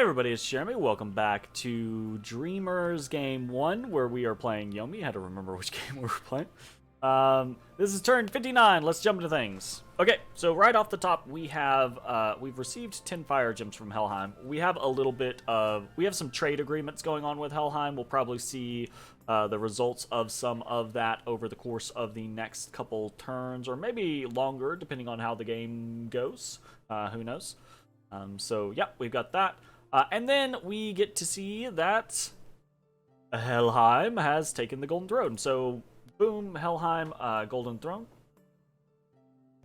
Hey everybody, it's Jeremy. Welcome back to Dreamers Game 1, where we are playing Yomi. I had to remember which game we were playing. This is turn 59. Let's jump into things. Okay, so right off the top, we've received 10 fire gems from Helheim. We have some trade agreements going on with Helheim. We'll probably see the results of some of that over the course of the next couple turns, or maybe longer, depending on how the game goes. Who knows? So, yeah, we've got that. And then we get to see that Helheim has taken the Golden Throne. So, boom, Helheim, Golden Throne.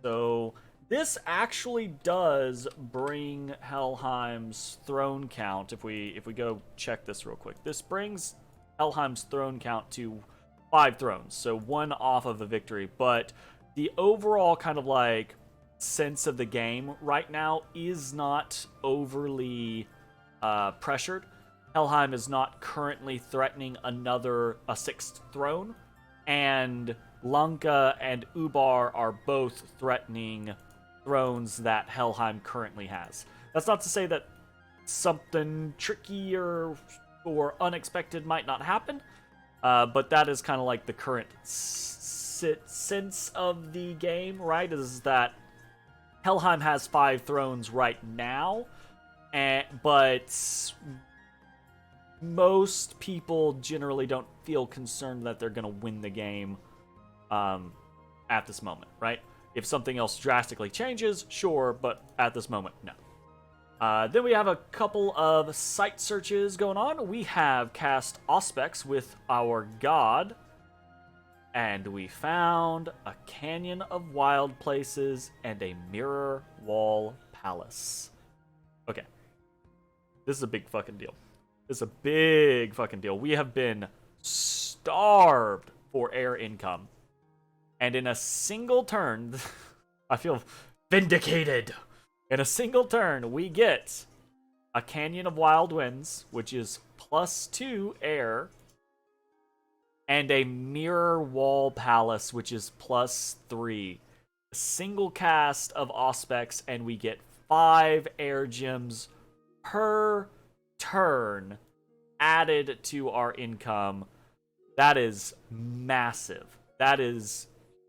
So, this actually does bring Helheim's throne count. If we go check this real quick, this brings Helheim's throne count to 5 thrones. So, 1 off of a victory. But the overall kind of like sense of the game right now is not overly pressured. Helheim is not currently threatening a 6th throne, and Lanka and Ubar are both threatening thrones that Helheim currently has. That's not to say that something tricky or unexpected might not happen, but that is kind of like the current sense of the game, right? Is that Helheim has 5 thrones right now, but most people generally don't feel concerned that they're going to win the game at this moment, right? If something else drastically changes, sure, but at this moment, no. Then we have a couple of site searches going on. We have cast Auspex with our god, and we found a canyon of wild places and a mirror wall palace. Okay. This is a big fucking deal. This is a big fucking deal. We have been starved for air income. And in a single turn, I feel vindicated. In a single turn, we get a Canyon of Wild Winds, which is +2 air, and a Mirror Wall Palace, which is +3. A single cast of Auspex, and we get 5 air gems per turn added to our income. That is massive. That is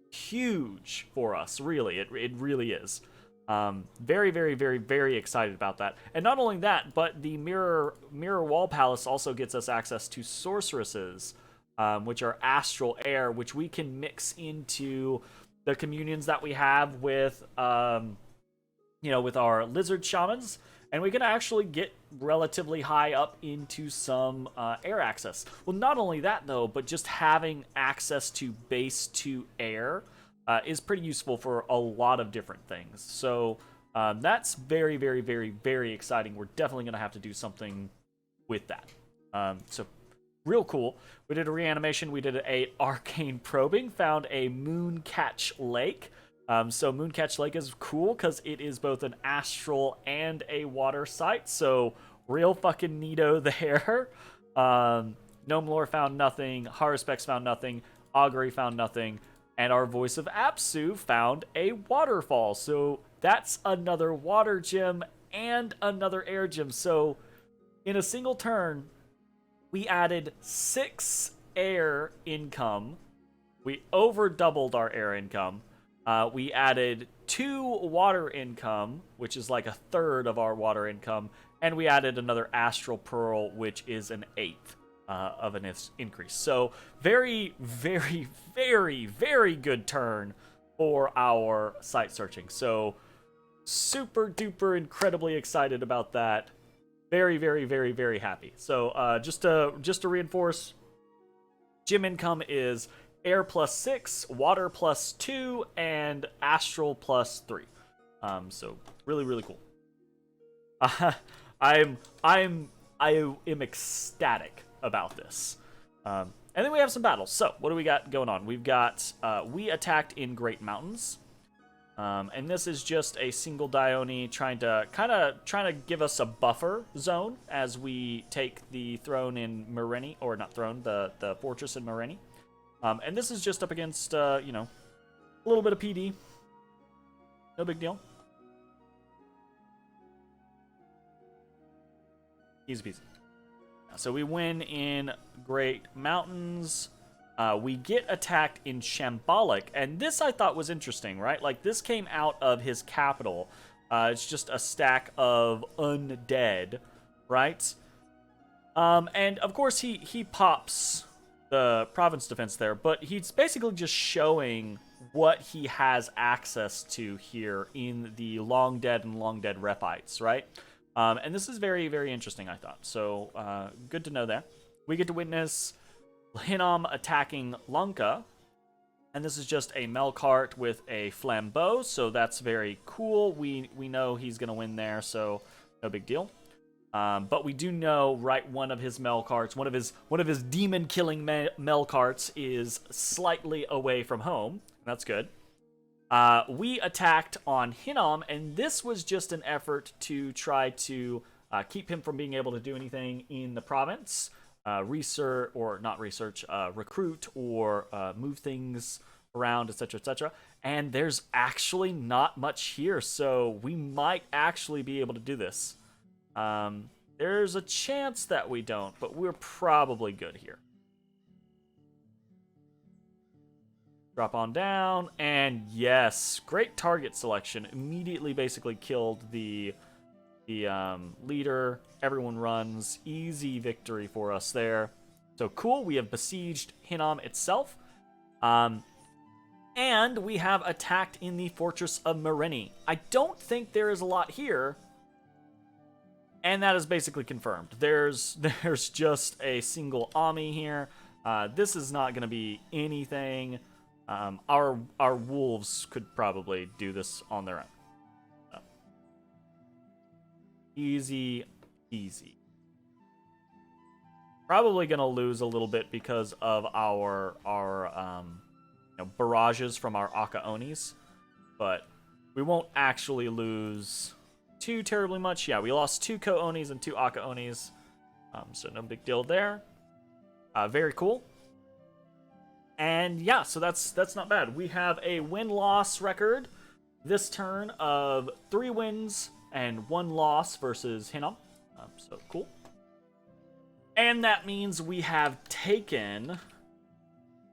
huge for us, really. It really is. Very, very, very, very excited about that. And not only that, but the Mirror Wall Palace also gets us access to sorceresses, which are astral air, which we can mix into the communions that we have with, with our lizard shamans, and we can actually get relatively high up into some air access. Well, not only that, though, but just having access to base 2 air is pretty useful for a lot of different things. So that's very, very, very, very exciting. We're definitely going to have to do something with that. So real cool. We did a reanimation. We did a arcane probing. Found a Mooncatch Lake. So Mooncatch Lake is cool because it is both an astral and a water site. So real fucking neato there. Gnome Lore found nothing. Haruspex found nothing. Augury found nothing. And our Voice of Apsu found a waterfall. So that's another water gem and another air gem. So in a single turn, we added 6 air income. We over doubled our air income. We added 2 water income, which is like a third of our water income. And we added another Astral Pearl, which is an 1/8 of an increase. So very, very, very, very good turn for our site searching. So super duper incredibly excited about that. Very, very, very, very happy. So just to reinforce, gym income is air +6, water +2, and astral +3. So really, really cool. I am ecstatic about this. And then we have some battles. So what do we got going on? We've got we attacked in Great Mountains. And this is just a single Dione trying to give us a buffer zone as we take the throne in Merenni, or not throne, the fortress in Merenni. And this is just up against a little bit of PD. No big deal. Easy peasy. So we win in Great Mountains. We get attacked in Shambolic, and this I thought was interesting, right? Like, this came out of his capital. It's just a stack of undead, right? And of course he pops the province defense there, but he's basically just showing what he has access to here in the Long Dead and Long Dead Rephites, right? And this is very, very interesting, I thought. So, good to know that. We get to witness Hinnom attacking Lanka, and this is just a Melkart with a flambeau, so that's very cool. We know he's going to win there, so no big deal. But we do know, right, one of his Melkarts, one of his demon-killing Melkarts is slightly away from home. That's good. We attacked on Hinnom, and this was just an effort to try to keep him from being able to do anything in the province. Recruit, or move things around, etc., etc. And there's actually not much here, so we might actually be able to do this. There's a chance that we don't, but we're probably good here. Drop on down, and yes, great target selection. Immediately basically killed the leader. Everyone runs. Easy victory for us there. So cool, we have besieged Hinnom itself. And we have attacked in the Fortress of Merini. I don't think there is a lot here. And that is basically confirmed. There's just a single Ami here. This is not going to be anything. Our wolves could probably do this on their own. So. Easy. Probably going to lose a little bit because of our barrages from our Akaonis, but we won't actually lose too terribly much. Yeah, we lost 2 Ko-Onis and 2 Akaonis, so no big deal there. Very cool. And yeah, so that's not bad. We have a win-loss record this turn of 3 wins and 1 loss versus Hinnom. So cool. And that means we have taken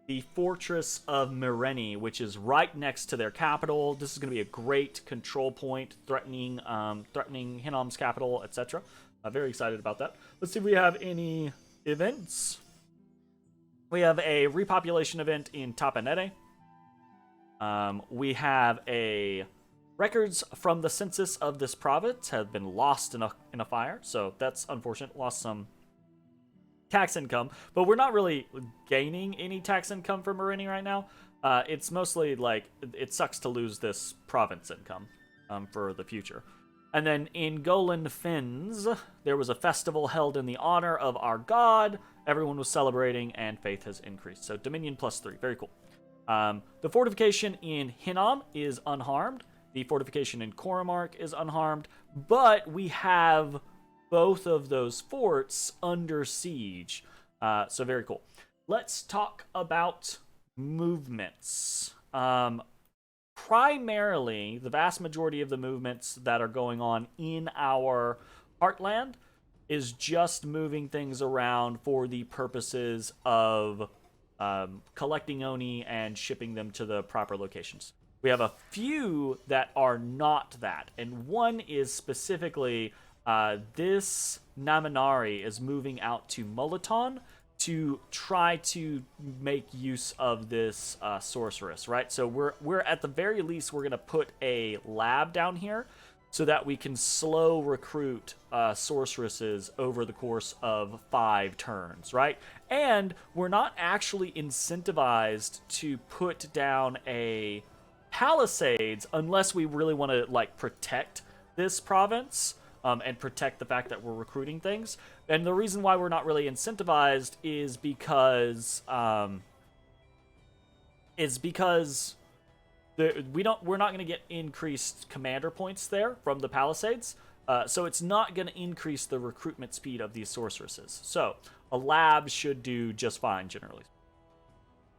the Fortress of Merini, which is right next to their capital. This is going to be a great control point, threatening Hinnom's capital, etc. Very excited about that. Let's see if we have any events. We have a repopulation event in Tapanete. We have a records from the census of this province have been lost in a fire, so that's unfortunate. Lost some tax income, but we're not really gaining any tax income from Merini right now. It's mostly like it sucks to lose this province income for the future. And then in Golan Fens, there was a festival held in the honor of our god. Everyone was celebrating, and faith has increased. So Dominion +3, very cool. The fortification in Hinnom is unharmed. The fortification in Koromark is unharmed, but we have both of those forts under siege. So very cool. Let's talk about movements. Primarily, the vast majority of the movements that are going on in our heartland is just moving things around for the purposes of collecting Oni and shipping them to the proper locations. We have a few that are not that, and one is specifically this Naminari is moving out to Mulaton to try to make use of this sorceress, right? So we're at the very least, we're going to put a lab down here so that we can slow recruit sorceresses over the course of 5 turns, right? And we're not actually incentivized to put down a palisades unless we really want to like protect this province. And protect the fact that we're recruiting things. And the reason why we're not really incentivized is because we're not going to get increased commander points there from the palisades. So it's not going to increase the recruitment speed of these sorceresses. So a lab should do just fine generally.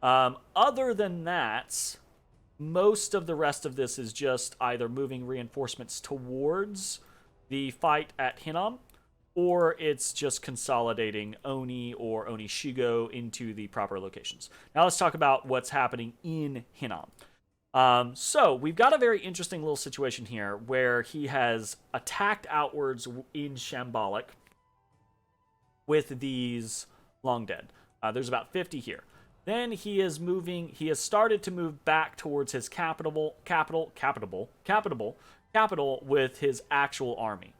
Other than that, most of the rest of this is just either moving reinforcements towards the fight at Hinnom, or it's just consolidating Oni or Onishigo into the proper locations. Now let's talk about what's happening in Hinam. So we've got a very interesting little situation here where he has attacked outwards in Shambolic with these long dead. There's about 50 here. Then he is moving. He has started to move back towards his capital with his actual army.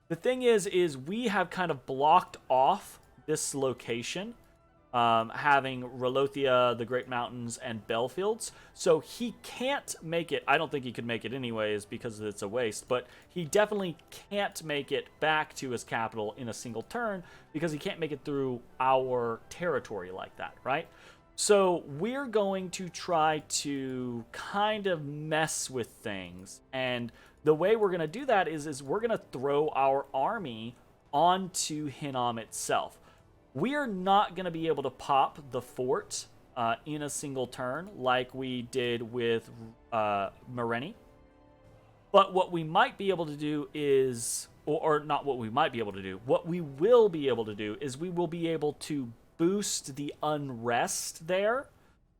The thing is we have kind of blocked off this location, having Relothia, the Great Mountains, and Belfields. So he can't make it. I don't think he could make it anyways because it's a waste, but he definitely can't make it back to his capital in a single turn because he can't make it through our territory like that, right? So we're going to try to kind of mess with things, and the way we're going to do that is we're going to throw our army onto Hinam itself. We are not going to be able to pop the fort in a single turn like we did with Mereni. But what we might be able to do is, or not what we might be able to do, what we will be able to do is we will be able to boost the unrest there,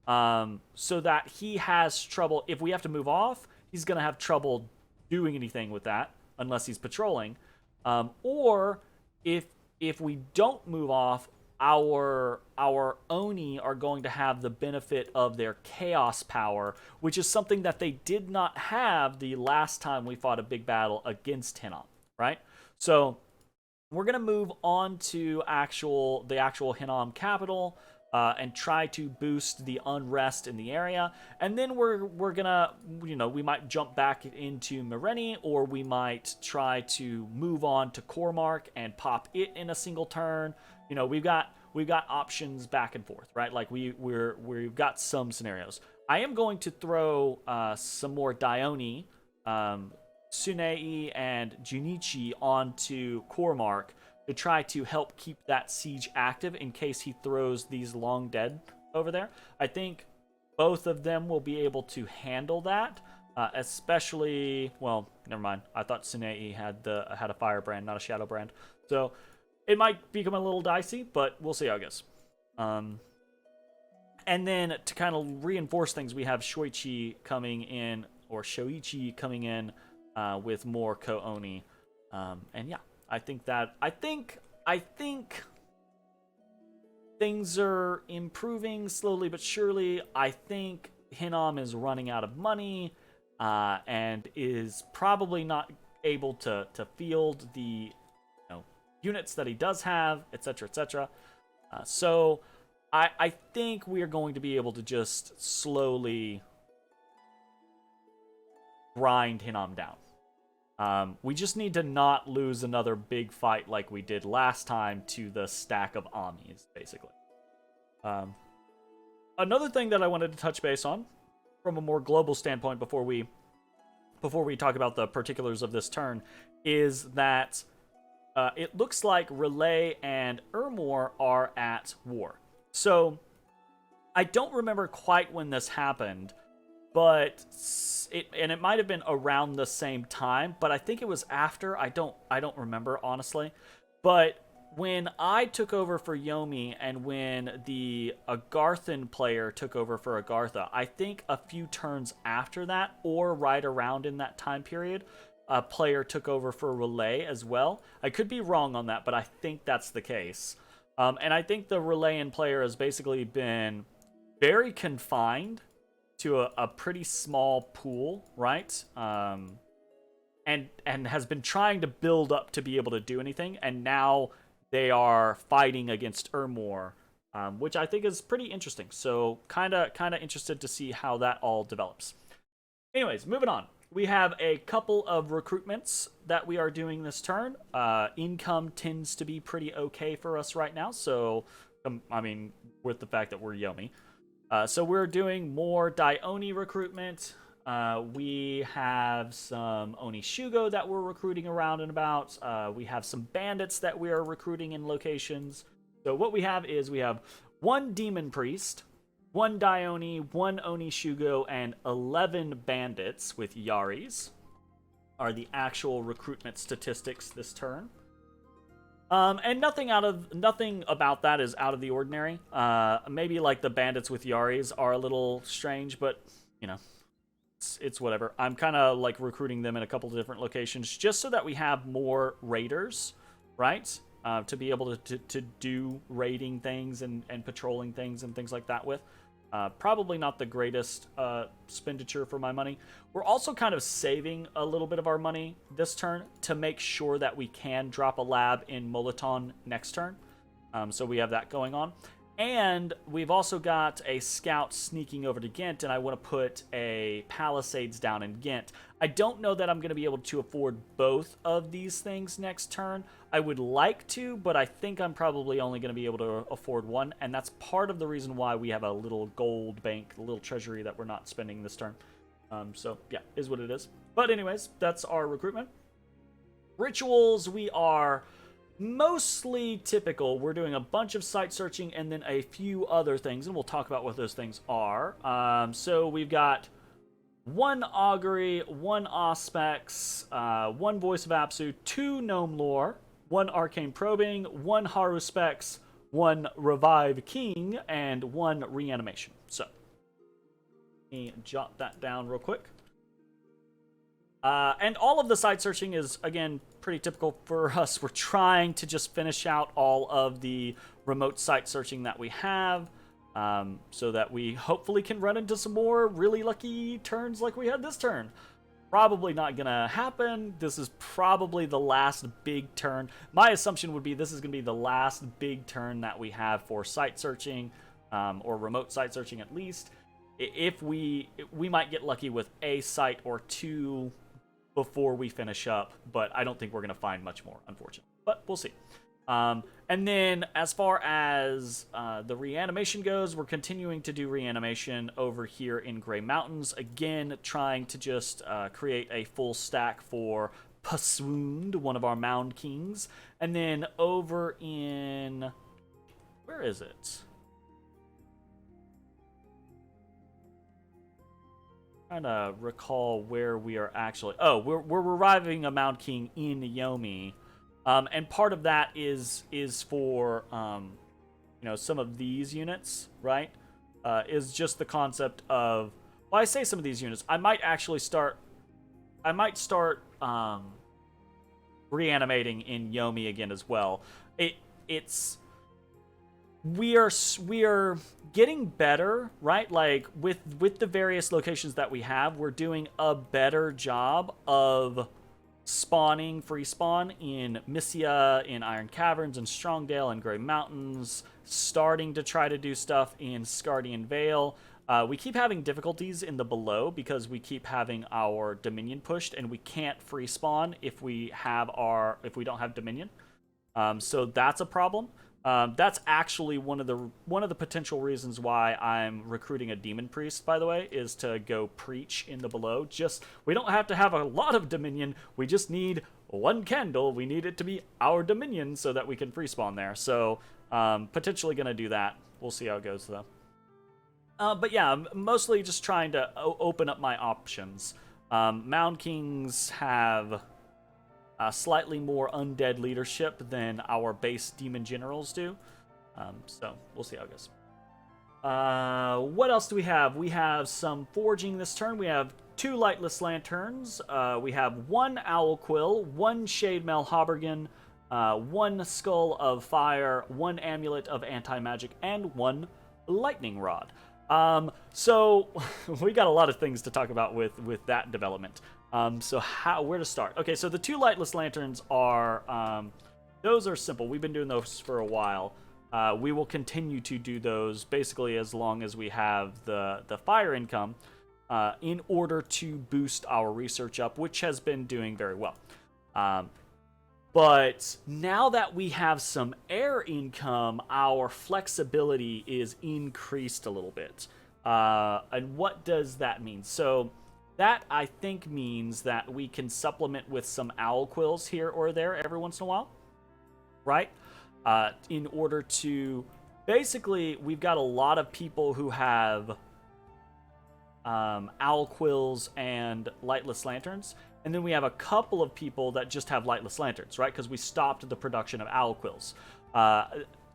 so that he has trouble. If we have to move off, he's going to have trouble doing anything with that unless he's patrolling, or if we don't move off, our Oni are going to have the benefit of their chaos power, which is something that they did not have the last time we fought a big battle against Hinam, right? So we're going to move on to the actual Hinam capital, and try to boost the unrest in the area. And then we're gonna, we might jump back into Mereni, or we might try to move on to Cormark and pop it in a single turn. We've got options back and forth, right? Like we've got some scenarios. I am going to throw some more Dione, Tsunei, and Junichi onto Cormark to try to help keep that siege active in case he throws these long dead over there. I think both of them will be able to handle that, especially, well, never mind. I thought Tsunei had a fire brand, not a shadow brand. So it might become a little dicey, but we'll see how it goes. And then to kind of reinforce things, we have Shoichi coming in, or Shoichi coming in with more Ko-Oni. And yeah. I think things are improving slowly but surely. I think Hinam is running out of money, and is probably not able to field the units that he does have, etc., etc. So I think we are going to be able to just slowly grind Hinam down. We just need to not lose another big fight like we did last time to the stack of Amis, basically. Another thing that I wanted to touch base on from a more global standpoint before we talk about the particulars of this turn is that it looks like Relay and Ermor are at war. So I don't remember quite when this happened, but it might have been around the same time, but I think it was after. I don't remember, honestly. But when I took over for Yomi and when the Agarthan player took over for Agartha, I think a few turns after that, or right around in that time period, a player took over for Relay as well. I could be wrong on that, but I think that's the case. And I think the Relayan player has basically been very confined to a pretty small pool, right? And has been trying to build up to be able to do anything, and now they are fighting against Ermor, which I think is pretty interesting. So kind of interested to see how that all develops. Anyways, moving on. We have a couple of recruitments that we are doing this turn. Income tends to be pretty okay for us right now, so with the fact that we're Yomi. So we're doing more Dione recruitment. We have some Onishigo that we're recruiting around and about. We have some bandits that we are recruiting in locations. So what we have is we have one Demon Priest, one Dione, one Onishigo, and 11 bandits with Yaris are the actual recruitment statistics this turn. And nothing about that is out of the ordinary. Maybe like the bandits with Yaris are a little strange, but you know, it's whatever. I'm kind of like recruiting them in a couple of different locations just so that we have more raiders, right? To be able to do raiding things and patrolling things and things like that with. Probably not the greatest expenditure for my money. We're also kind of saving a little bit of our money this turn to make sure that we can drop a lab in Moliton next turn. So we have that going on. And we've also got a scout sneaking over to Ghent, and I want to put a palisades down in Ghent. I don't know that I'm going to be able to afford both of these things next turn. I would like to, but I think I'm probably only going to be able to afford one, and that's part of the reason why we have a little gold bank, a little treasury that we're not spending this turn. So, yeah, is what it is. But anyways, that's our recruitment. Rituals, we are mostly typical. We're doing a bunch of site searching and then a few other things, and we'll talk about what those things are. So we've got one augury, one auspex, one voice of Apsu, two gnome lore, one arcane probing, one haruspex, one revive king, and one reanimation. So let me jot that down real quick. And all of the site searching is, again, pretty typical for us. We're trying to just finish out all of the remote site searching that we have, so that we hopefully can run into some more really lucky turns like we had this turn. Probably not gonna happen. This is probably the last big turn. My assumption would be this is gonna be the last big turn that we have for site searching, or remote site searching at least. If we might get lucky with a site or two before we finish up, but I don't think we're going to find much more, unfortunately. But we'll see. And then as far as the reanimation goes, we're continuing to do reanimation over here in Grey Mountains. Again, trying to just create a full stack for Paswound, one of our Mound Kings. And then over in... where is it? Trying to recall where we are actually... oh, we're reviving a Mound King in Yomi. And part of that is for some of these units, right? Is just the concept of... well, I say some of these units. I might start reanimating in Yomi again as well. It's... we are getting better, right? Like with the various locations that we have, we're doing a better job of spawning free spawn in Missia, in Iron Caverns, and Strongdale, and Grey Mountains. Starting to try to do stuff in Scardian Vale. We keep having difficulties in the below because we keep having our Dominion pushed, and we can't free spawn if we don't have Dominion. So that's a problem. That's actually one of the potential reasons why I'm recruiting a demon priest, by the way, is to go preach in the below. We don't have to have a lot of Dominion. We just need one candle. We need it to be our Dominion so that we can free spawn there. So potentially going to do that. We'll see how it goes though. But yeah, I'm mostly just trying to open up my options. Mound Kings have slightly more undead leadership than our base demon generals do. So we'll see how it goes. What else do we have? We have some forging this turn. We have 2 Lightless Lanterns. We have 1 Owl Quill, 1 Shade Mail Habergen, 1 Skull of Fire, 1 Amulet of Anti-Magic, and 1 Lightning Rod. So we got a lot of things to talk about with that development. So where to start? Okay, so the 2 Lightless Lanterns are, those are simple. We've been doing those for a while. We will continue to do those basically as long as we have the fire income in order to boost our research up, which has been doing very well. But now that we have some air income, our flexibility is increased a little bit. And what does that mean? So that, I think, means that we can supplement with some owl quills here or there every once in a while, right? In order to... basically, we've got a lot of people who have owl quills and lightless lanterns, and then we have a couple of people that just have Lightless Lanterns, right? Because we stopped the production of owl quills.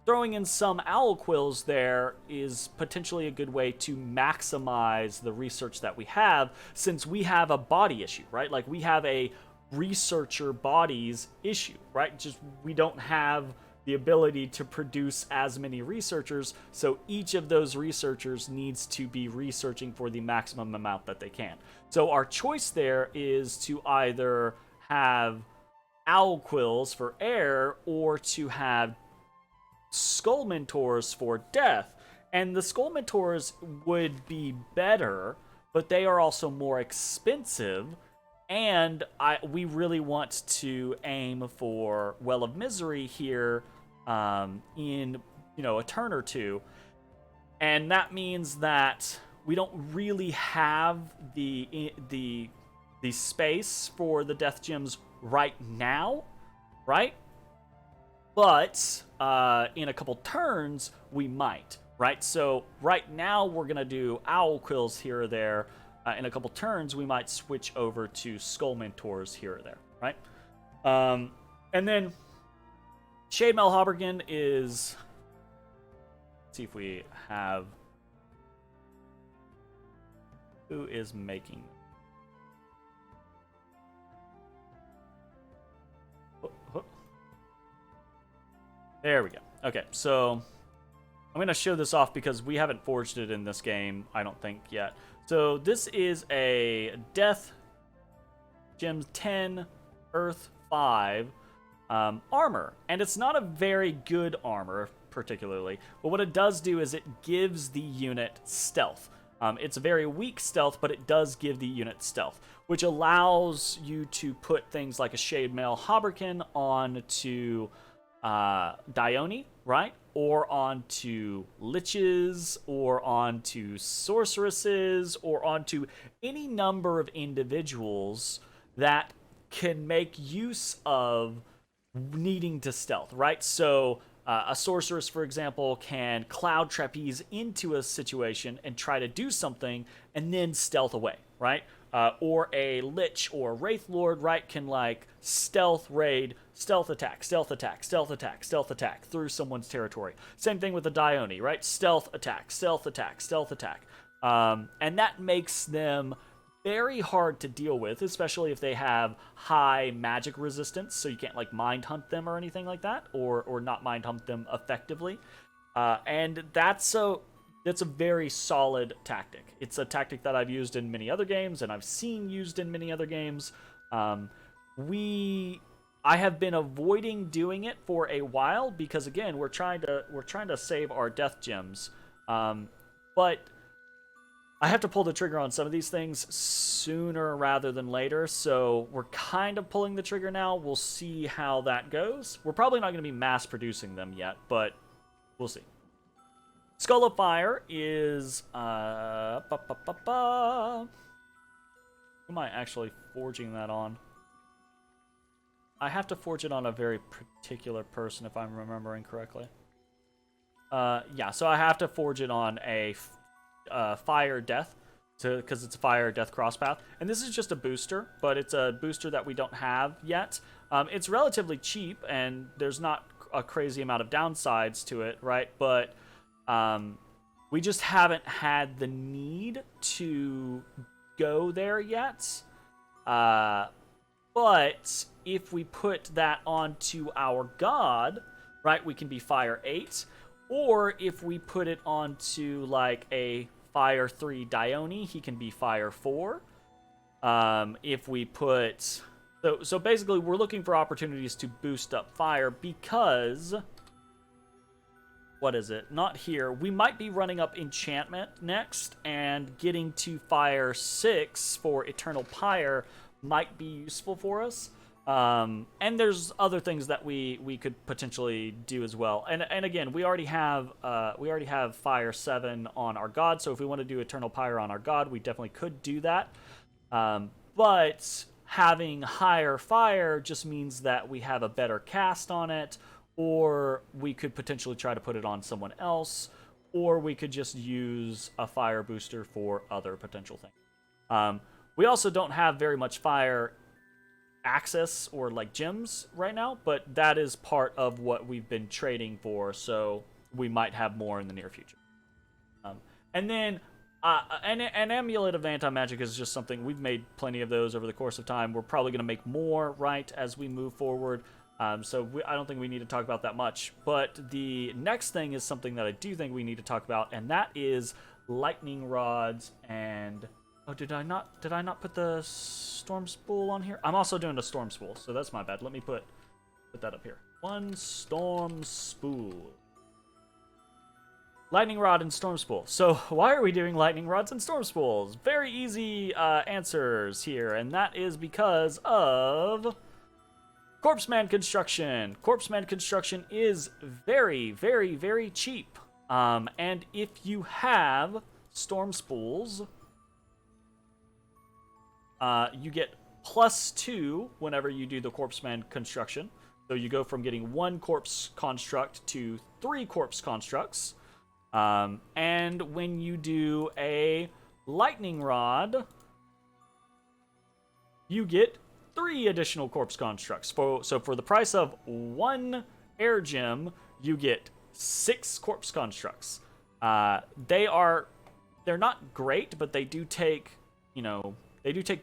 Throwing in some owl quills there is potentially a good way to maximize the research that we have, since we have a body issue, right? Like, we have a researcher bodies issue, right? Just we don't have the ability to produce as many researchers, so each of those researchers needs to be researching for the maximum amount that they can. So our choice there is to either have owl quills for air or to have skull mentors for death. And the skull mentors would be better, but they are also more expensive, and we really want to aim for Well of Misery here in a turn or two. And that means that we don't really have the space for the death gems right now, right? But in a couple turns, we might, right? So right now, we're going to do owl quills here or there. In a couple turns, we might switch over to skull mentors here or there, right? And then Shade Mail Habergen is... Let's see if we have... Who is making... There we go. Okay, so I'm going to show this off because we haven't forged it in this game, I don't think, yet. So this is a Death Gems 10, Earth 5 armor. And it's not a very good armor, particularly. But what it does do is it gives the unit stealth. It's a very weak stealth, but it does give the unit stealth, which allows you to put things like a Shade Mail Haberken onto Dione, right? Or onto liches, or onto sorceresses, or onto any number of individuals that can make use of needing to stealth, right? So a sorceress, for example, can cloud trapeze into a situation and try to do something and then stealth away, right? Or a lich or a wraith lord, right, can like stealth raid, stealth attack, stealth attack, stealth attack, stealth attack through someone's territory. Same thing with the Dione, right? Stealth attack, stealth attack, stealth attack. And that makes them very hard to deal with, especially if they have high magic resistance, so you can't like mind hunt them or anything like that, or not mind hunt them effectively. And that's a very solid tactic. It's a tactic that I've used in many other games, and I've seen used in many other games. I have been avoiding doing it for a while because, again, we're trying to save our death gems. But I have to pull the trigger on some of these things sooner rather than later, so we're kind of pulling the trigger now. We'll see how that goes. We're probably not going to be mass producing them yet, but we'll see. Skull of Fire is... Who am I actually forging that on? I have to forge it on a very particular person, if I'm remembering correctly. Yeah, so I have to forge it on a Fire Death, because it's a Fire Death crosspath. And this is just a booster, but it's a booster that we don't have yet. It's relatively cheap, and there's not a crazy amount of downsides to it, right? But... we just haven't had the need to go there yet. But if we put that onto our god, right, we can be Fire 8. Or if we put it onto like a Fire 3 Dione, he can be Fire 4. If we put... So basically we're looking for opportunities to boost up fire because... What is it? Not here. We might be running up Enchantment next, and getting to Fire 6 for Eternal Pyre might be useful for us. And there's other things that we could potentially do as well. And again, we already have Fire 7 on our god, so if we want to do Eternal Pyre on our god, we definitely could do that. But having higher fire just means that we have a better cast on it, or we could potentially try to put it on someone else, or we could just use a fire booster for other potential things. We also don't have very much fire access or like gems right now, but that is part of what we've been trading for, so we might have more in the near future. And then an amulet of anti-magic is just something we've made plenty of those over the course of time. We're probably going to make more right as we move forward. So I don't think we need to talk about that much. But the next thing is something that I do think we need to talk about, and that is lightning rods. And oh, did I not put the storm spool on here? I'm also doing a storm spool, so that's my bad. Let me put that up here. One storm spool. Lightning rod and storm spool. So why are we doing lightning rods and storm spools? Very easy answers here, and that is because of Corpseman construction. Corpseman construction is very, very, very cheap. And if you have storm spools, you get +2 whenever you do the Corpseman construction. So you go from getting 1 corpse construct to 3 corpse constructs. And when you do a lightning rod, you get 3 additional corpse constructs. So for the price of 1 air gem, you get 6 corpse constructs. They're not great, but they do take,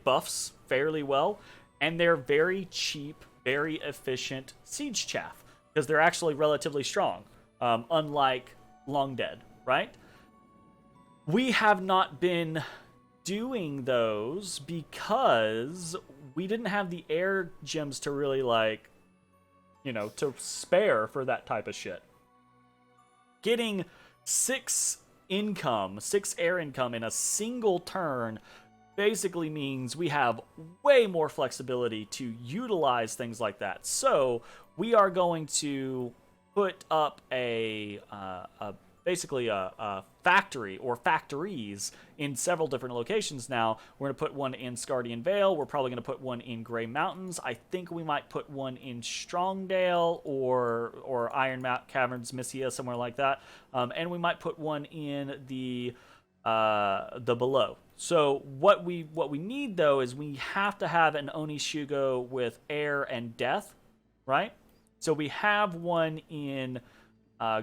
buffs fairly well, and they're very cheap, very efficient siege chaff because they're actually relatively strong, unlike Long Dead, right? We have not been doing those because we didn't have the air gems to really to spare for that type of shit. Getting 6 air income in a single turn basically means we have way more flexibility to utilize things like that. So we are going to put up basically a factory or factories in several different locations now. We're going to put one in Scardian Vale. We're probably going to put one in Grey Mountains. I think we might put one in Strongdale or Iron Mount Caverns, Missia, somewhere like that. And we might put one in the Below. So what we need though is we have to have an Onishugo with air and death, right? So we have one in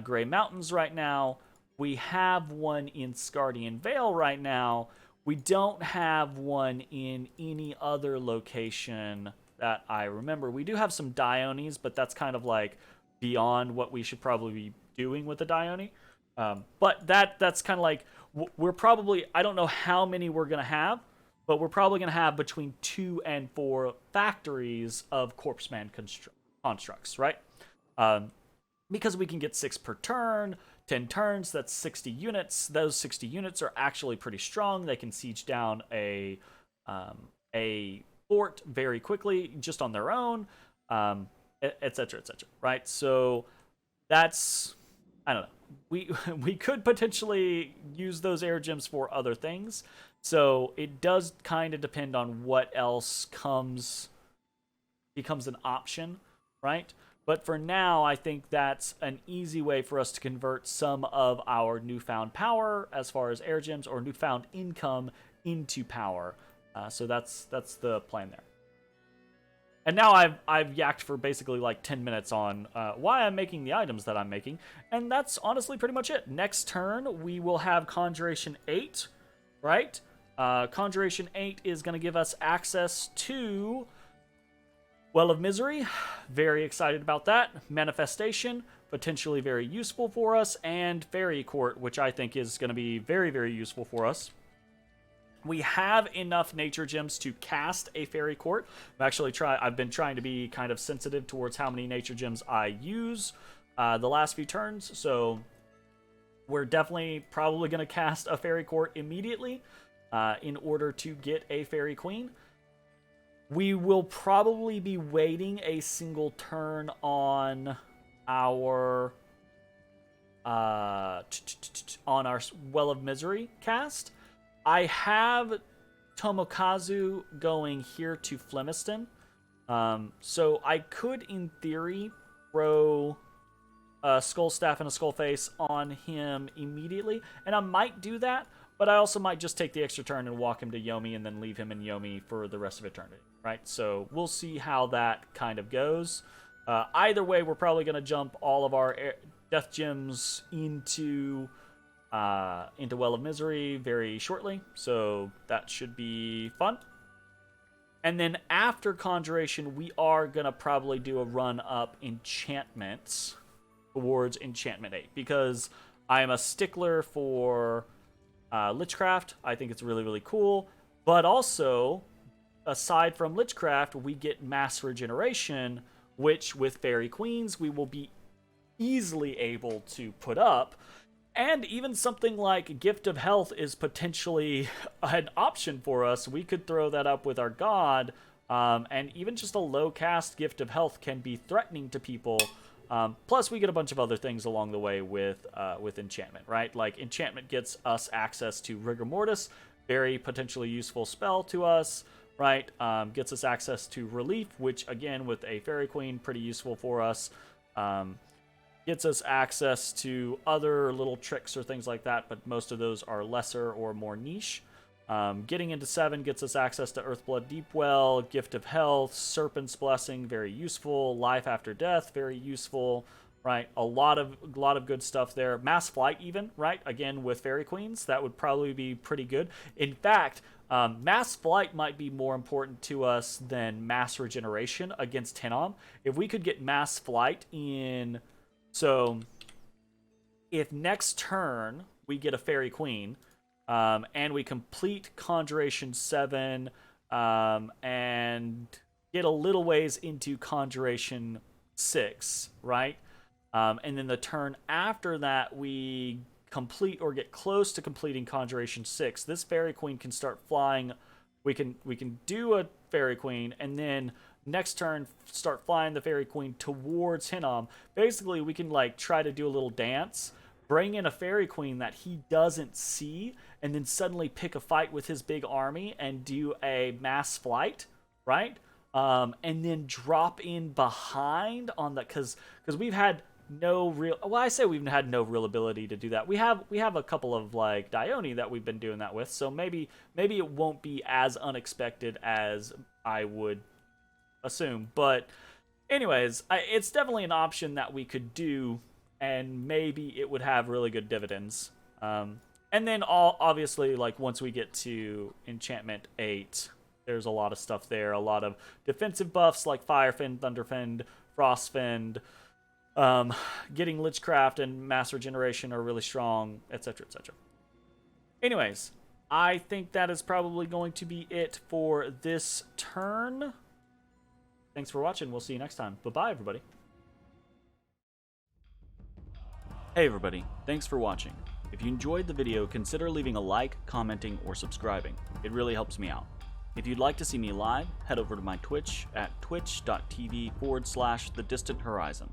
Grey Mountains right now. We have one in Scardian Vale right now. We don't have one in any other location that I remember. We do have some Dionis, but that's kind of like beyond what we should probably be doing with the Dione. But that's kind of like, we're probably, I don't know how many we're going to have, but we're probably going to have between 2 and 4 factories of Corpseman constructs, right? Because we can get 6 per turn, 10 turns, that's 60 units. Those 60 units are actually pretty strong. They can siege down a fort very quickly just on their own, etc., right? So that's, I don't know. We could potentially use those air gems for other things. So it does kind of depend on what else becomes an option, right? But for now, I think that's an easy way for us to convert some of our newfound power as far as air gems or newfound income into power. So that's the plan there. And now I've yacked for basically like 10 minutes on why I'm making the items that I'm making. And that's honestly pretty much it. Next turn, we will have Conjuration 8, right? Conjuration 8 is going to give us access to Well of Misery. Very excited about that. Manifestation, potentially very useful for us. And Fairy Court, which I think is going to be very, very useful for us. We have enough nature gems to cast a Fairy Court. I've been trying to be kind of sensitive towards how many nature gems I use the last few turns. So we're definitely probably going to cast a Fairy Court immediately in order to get a Fairy Queen. We will probably be waiting a single turn on our Well of Misery cast. I have Tomokazu going here to Flemiston. So I could, in theory, throw a Skull Staff and a Skull Face on him immediately. And I might do that, but I also might just take the extra turn and walk him to Yomi and then leave him in Yomi for the rest of eternity, right? So we'll see how that kind of goes. Either way, we're probably going to jump all of our death gems into Well of Misery very shortly, so that should be fun. And then after Conjuration, we are going to probably do a run up enchantments towards Enchantment 8, because I am a stickler for Lichcraft. I think it's really, really cool. But also, aside from Lichcraft, we get Mass Regeneration, which with Fairy Queens, we will be easily able to put up. And even something like Gift of Health is potentially an option for us. We could throw that up with our God, and even just a low-cast Gift of Health can be threatening to people. Plus, we get a bunch of other things along the way with Enchantment, right? Like, Enchantment gets us access to Rigor Mortis, very potentially useful spell to us, right? Gets us access to Relief, which, again, with a Fairy Queen, pretty useful for us. Gets us access to other little tricks or things like that, but most of those are lesser or more niche. Getting into 7 gets us access to Earthblood Deepwell, Gift of Health, Serpent's Blessing, very useful. Life After Death, very useful, right? A lot of good stuff there. Mass Flight even, right? Again, with Fairy Queens, that would probably be pretty good. In fact, Mass Flight might be more important to us than Mass Regeneration against Tenom. If we could get Mass Flight in... So, if next turn we get a Fairy Queen, and we complete Conjuration 7, and get a little ways into Conjuration 6, right? And then the turn after that we complete or get close to completing Conjuration 6, this Fairy Queen can start flying. We can do a Fairy Queen, and then next turn start flying the Fairy Queen towards Tenom. Basically, we can like try to do a little dance, bring in a Fairy Queen that he doesn't see, and then suddenly pick a fight with his big army and do a mass flight, right? And then drop in behind on that, because we've had no real... Well, I say we've had no real ability to do that. We have a couple of like Dione that we've been doing that with, so maybe it won't be as unexpected as I would assume. But anyways, it's definitely an option that we could do, and maybe it would have really good dividends. And then obviously, like, once we get to Enchantment 8, there's a lot of stuff there. A lot of defensive buffs like Firefend, Thunderfend, Frostfend. Getting Lichcraft and Mass Regeneration are really strong, etc., etc. Anyways, I think that is probably going to be it for this turn. Thanks for watching. We'll see you next time. Bye-bye, everybody. Hey, everybody. Thanks for watching. If you enjoyed the video, consider leaving a like, commenting, or subscribing. It really helps me out. If you'd like to see me live, head over to my Twitch at twitch.tv/thedistanthorizon.